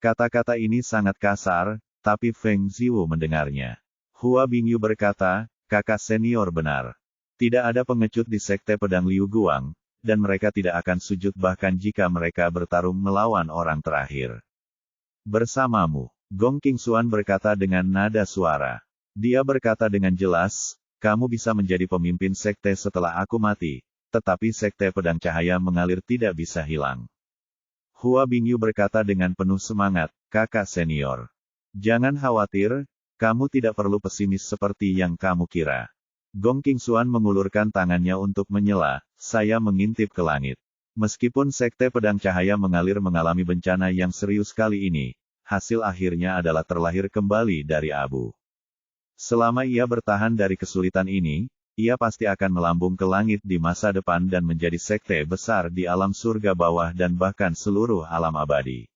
Kata-kata ini sangat kasar, tapi Feng Ziwu mendengarnya. Hua Bingyu berkata, kakak senior benar. Tidak ada pengecut di Sekte Pedang Liu Guang, dan mereka tidak akan sujud bahkan jika mereka bertarung melawan orang terakhir. Bersamamu, Gong Qingxuan berkata dengan nada suara. Dia berkata dengan jelas, kamu bisa menjadi pemimpin sekte setelah aku mati, tetapi Sekte Pedang Cahaya Mengalir tidak bisa hilang. Hua Bingyu berkata dengan penuh semangat, kakak senior. Jangan khawatir, kamu tidak perlu pesimis seperti yang kamu kira. Gong Qingxuan mengulurkan tangannya untuk menyela, saya mengintip ke langit. Meskipun Sekte Pedang Cahaya Mengalir mengalami bencana yang serius kali ini, hasil akhirnya adalah terlahir kembali dari abu. Selama ia bertahan dari kesulitan ini, ia pasti akan melambung ke langit di masa depan dan menjadi sekte besar di alam surga bawah dan bahkan seluruh alam abadi.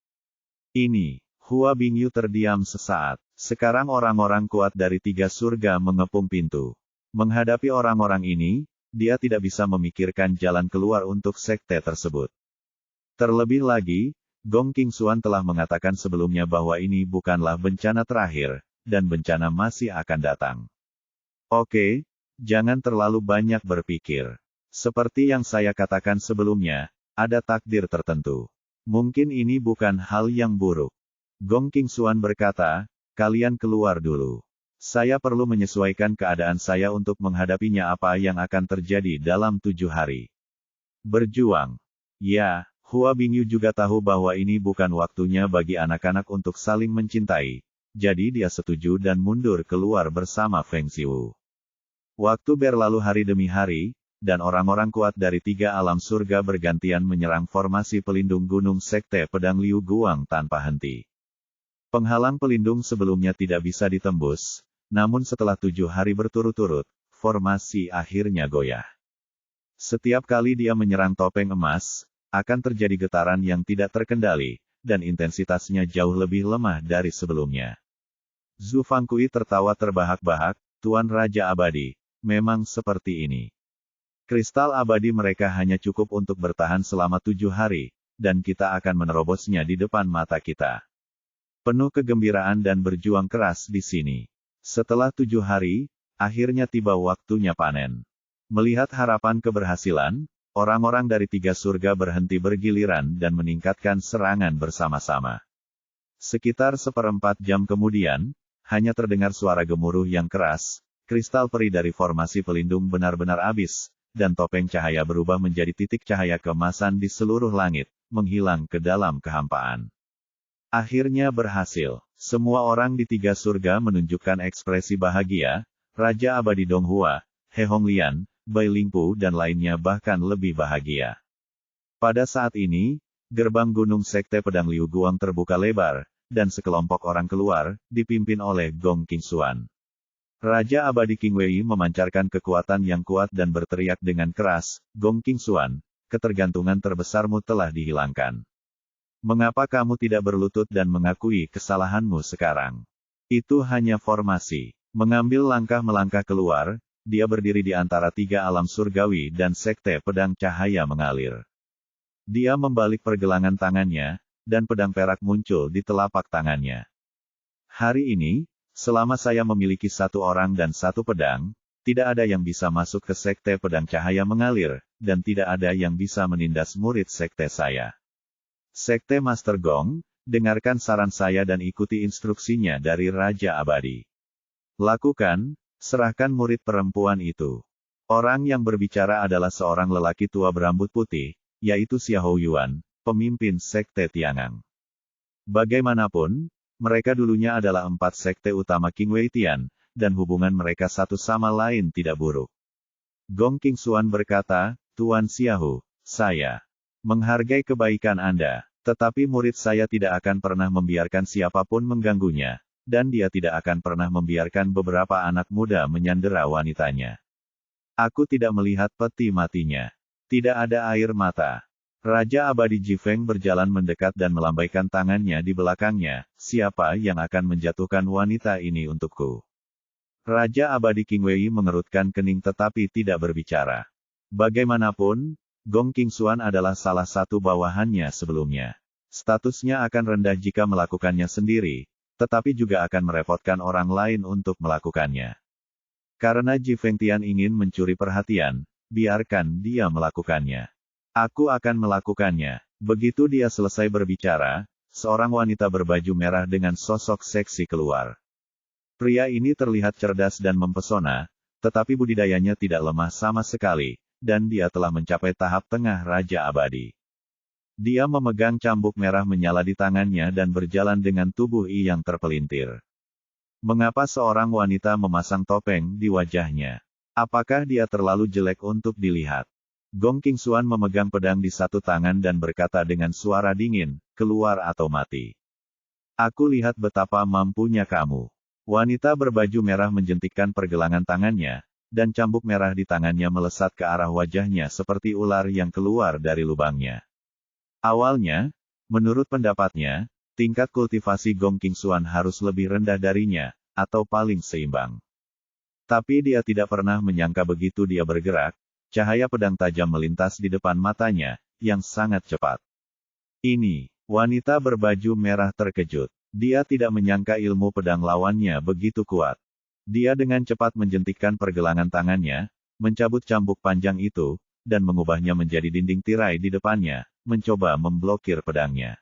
Ini, Hua Bingyu terdiam sesaat. Sekarang orang-orang kuat dari 3 surga mengepung pintu. Menghadapi orang-orang ini, dia tidak bisa memikirkan jalan keluar untuk sekte tersebut. Terlebih lagi, Gong Qingxuan telah mengatakan sebelumnya bahwa ini bukanlah bencana terakhir, dan bencana masih akan datang. Oke. Jangan terlalu banyak berpikir. Seperti yang saya katakan sebelumnya, ada takdir tertentu. Mungkin ini bukan hal yang buruk. Gong Qingxuan berkata, kalian keluar dulu. Saya perlu menyesuaikan keadaan saya untuk menghadapinya apa yang akan terjadi dalam 7 hari. Berjuang. Ya, Hua Bingyu juga tahu bahwa ini bukan waktunya bagi anak-anak untuk saling mencintai. Jadi dia setuju dan mundur keluar bersama Feng Ziwu. Waktu berlalu hari demi hari, dan orang-orang kuat dari 3 alam surga bergantian menyerang formasi pelindung gunung Sekte Pedang Liu Guang tanpa henti. Penghalang pelindung sebelumnya tidak bisa ditembus, namun setelah 7 hari berturut-turut, formasi akhirnya goyah. Setiap kali dia menyerang topeng emas, akan terjadi getaran yang tidak terkendali, dan intensitasnya jauh lebih lemah dari sebelumnya. Zhu Fangkui tertawa terbahak-bahak, Tuan Raja Abadi. Memang seperti ini. Kristal abadi mereka hanya cukup untuk bertahan selama 7 hari, dan kita akan menerobosnya di depan mata kita. Penuh kegembiraan dan berjuang keras di sini. Setelah 7 hari, akhirnya tiba waktunya panen. Melihat harapan keberhasilan, orang-orang dari 3 surga berhenti bergiliran dan meningkatkan serangan bersama-sama. Sekitar 1/4 jam kemudian, hanya terdengar suara gemuruh yang keras. Kristal peri dari formasi pelindung benar-benar habis, dan topeng cahaya berubah menjadi titik cahaya keemasan di seluruh langit, menghilang ke dalam kehampaan. Akhirnya berhasil. Semua orang di 3 surga menunjukkan ekspresi bahagia, Raja Abadi Donghua, He Honglian, Bai Lingpu dan lainnya bahkan lebih bahagia. Pada saat ini, gerbang gunung Sekte Pedang Liu Guang terbuka lebar, dan sekelompok orang keluar, dipimpin oleh Gong Qingxuan. Raja Abadi Qingwei memancarkan kekuatan yang kuat dan berteriak dengan keras, Gong Qingxuan, ketergantungan terbesarmu telah dihilangkan. Mengapa kamu tidak berlutut dan mengakui kesalahanmu sekarang? Itu hanya formasi. Mengambil langkah melangkah keluar, dia berdiri di antara 3 alam surgawi dan Sekte Pedang Cahaya Mengalir. Dia membalik pergelangan tangannya, dan pedang perak muncul di telapak tangannya. Hari ini, selama saya memiliki 1 orang dan 1 pedang, tidak ada yang bisa masuk ke Sekte Pedang Cahaya Mengalir, dan tidak ada yang bisa menindas murid sekte saya. Sekte Master Gong, dengarkan saran saya dan ikuti instruksinya dari Raja Abadi. Lakukan, serahkan murid perempuan itu. Orang yang berbicara adalah seorang lelaki tua berambut putih, yaitu Xiahou Yuan, pemimpin Sekte Tiangang. Bagaimanapun, mereka dulunya adalah 4 sekte utama Qingwei Tian, dan hubungan mereka satu sama lain tidak buruk. Gong Qingxuan berkata, Tuan Xiahou, saya menghargai kebaikan Anda, Tetapi murid saya tidak akan pernah membiarkan siapapun mengganggunya, dan dia tidak akan pernah membiarkan beberapa anak muda menyandera wanitanya. Aku tidak melihat peti matinya. Tidak ada air mata. Raja Abadi Jifeng berjalan mendekat dan melambaikan tangannya di belakangnya. Siapa yang akan menjatuhkan wanita ini untukku? Raja Abadi Qingwei mengerutkan kening tetapi tidak berbicara. Bagaimanapun, Gong Qingxuan adalah salah satu bawahannya sebelumnya. Statusnya akan rendah jika melakukannya sendiri, tetapi juga akan merepotkan orang lain untuk melakukannya. Karena Jifeng Tian ingin mencuri perhatian, biarkan dia melakukannya. Aku akan melakukannya. Begitu dia selesai berbicara, seorang wanita berbaju merah dengan sosok seksi keluar. Pria ini terlihat cerdas dan mempesona, tetapi budidayanya tidak lemah sama sekali, dan dia telah mencapai tahap tengah Raja Abadi. Dia memegang cambuk merah menyala di tangannya dan berjalan dengan tubuh yang terpelintir. Mengapa seorang wanita memasang topeng di wajahnya? Apakah dia terlalu jelek untuk dilihat? Gong Qingxuan memegang pedang di satu tangan dan berkata dengan suara dingin, keluar atau mati. Aku lihat betapa mampunya kamu. Wanita berbaju merah menjentikkan pergelangan tangannya, dan cambuk merah di tangannya melesat ke arah wajahnya seperti ular yang keluar dari lubangnya. Awalnya, menurut pendapatnya, tingkat kultivasi Gong Qingxuan harus lebih rendah darinya, atau paling seimbang. Tapi dia tidak pernah menyangka begitu dia bergerak, cahaya pedang tajam melintas di depan matanya, yang sangat cepat. Ini, wanita berbaju merah terkejut. Dia tidak menyangka ilmu pedang lawannya begitu kuat. Dia dengan cepat menjentikkan pergelangan tangannya, mencabut cambuk panjang itu, dan mengubahnya menjadi dinding tirai di depannya, mencoba memblokir pedangnya.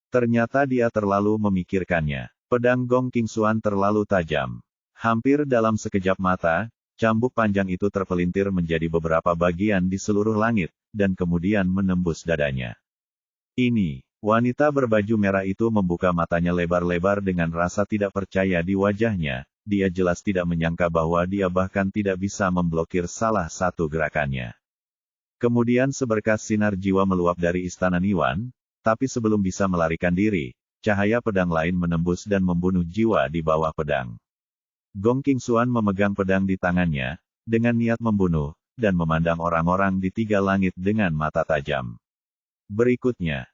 Ternyata dia terlalu memikirkannya. Pedang Gong Qingxuan terlalu tajam. Hampir dalam sekejap mata, cambuk panjang itu terpelintir menjadi beberapa bagian di seluruh langit, dan kemudian menembus dadanya. Ini, wanita berbaju merah itu membuka matanya lebar-lebar dengan rasa tidak percaya di wajahnya. Dia jelas tidak menyangka bahwa dia bahkan tidak bisa memblokir salah satu gerakannya. Kemudian seberkas sinar jiwa meluap dari istana Niwan, tapi sebelum bisa melarikan diri, cahaya pedang lain menembus dan membunuh jiwa di bawah pedang. Gong Qingxuan memegang pedang di tangannya, dengan niat membunuh, dan memandang orang-orang di tiga langit dengan mata tajam. Berikutnya,